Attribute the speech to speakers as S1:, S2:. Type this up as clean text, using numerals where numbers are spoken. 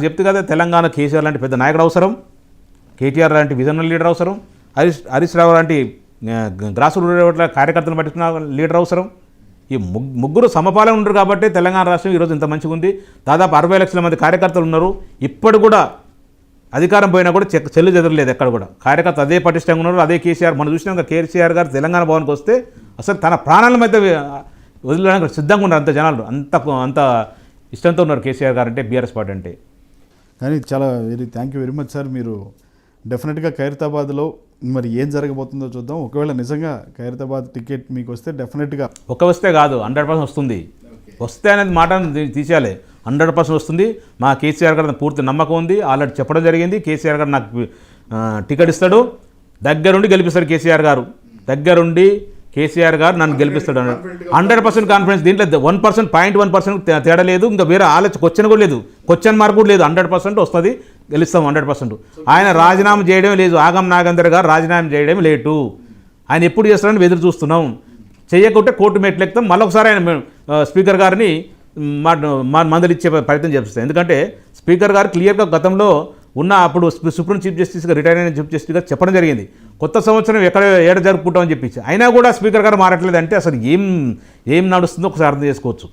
S1: చెప్తే కదా తెలంగాణ కేసీఆర్ లాంటి పెద్ద నాయకుడు అవసరం, కేటీఆర్ లాంటి విజనరీ లీడర్ అవసరం, హరీష్ రావు లాంటి గ్రాస్ రూట్ కార్యకర్తలు పట్టుకున్న లీడర్ అవసరం. ఈ ముగ్గురు సమపాలన ఉండరు కాబట్టి తెలంగాణ రాష్ట్రం ఈరోజు ఇంత మంచిగా ఉంది. దాదాపు 60 లక్షల మంది కార్యకర్తలు ఉన్నారు. ఇప్పుడు కూడా అధికారం పోయినా కూడా చెల్లు చెదరలేదు ఎక్కడ కూడా. కార్యకర్త అదే పటిష్టంగా ఉన్నారు. అదే కేసీఆర్ మనం చూసినాక కేసీఆర్ గారు తెలంగాణ భవన్కి వస్తే అసలు తన ప్రాణాల మధ్య వదిలేడానికి సిద్ధంగా ఉన్నారు. అంత జనాలు అంత ఇష్టంతో ఉన్నారు కేసీఆర్ గారు అంటే, బీఆర్ఎస్ పార్టీ అంటే.
S2: కానీ చాలా thank you very much sir. మీరు డెఫినెట్గా ఖైరతాబాద్లో మరి ఏం జరగబోతుందో చూద్దాం. ఒకవేళ నిజంగా ఖైరతాబాద్ టికెట్ మీకు వస్తే డెఫినెట్గా
S1: వస్తే కాదు 100% వస్తుంది. వస్తే అనేది మాట తీసేయాలి. 100% వస్తుంది. మా కేసీఆర్ గారు పూర్తి నమ్మకం ఉంది. ఆల్రెడీ చెప్పడం జరిగింది. కేసీఆర్ గారు నాకు టికెట్ ఇస్తాడు, దగ్గరుండి గెలిపిస్తాడు. కేసీఆర్ గారు దగ్గరుండి కేసీఆర్ గారు నన్ను గెలిపిస్తాడు. 100% కాన్ఫిడెన్స్. దీంట్లో 1%, 0.1% తేడా లేదు. ఇంకా వేరే క్వశ్చన్ కూడా లేదు, క్వశ్చన్ మార్క్ కూడా లేదు. 100% వస్తుంది, గెలుస్తాం 100%. ఆయన రాజీనామా చేయడం లేదు. ఆగం నాగేందర్ గారు రాజీనామా చేయడం లేటు. ఆయన ఎప్పుడు చేస్తారని ఎదురు చూస్తున్నాం. చేయకుంటే కోర్టు మెట్లు ఎక్కుతాం. మళ్ళొకసారి ఆయన స్పీకర్ గారిని మందలిచ్చే ప్రయత్నం చేస్తాం. ఎందుకంటే స్పీకర్ గారు క్లియర్గా గతంలో ఉన్న అప్పుడు సుప్రీం చీఫ్ జస్టిస్గా రిటైర్ అయిన చీఫ్ జస్టిస్గా చెప్పడం జరిగింది, కొత్త సంవత్సరం ఏడ జరుపుకుంటామని చెప్పించి. అయినా కూడా స్పీకర్ గారు మారట్లేదంటే అసలు ఏం నడుస్తుందో ఒకసారి అర్థం చేసుకోవచ్చు.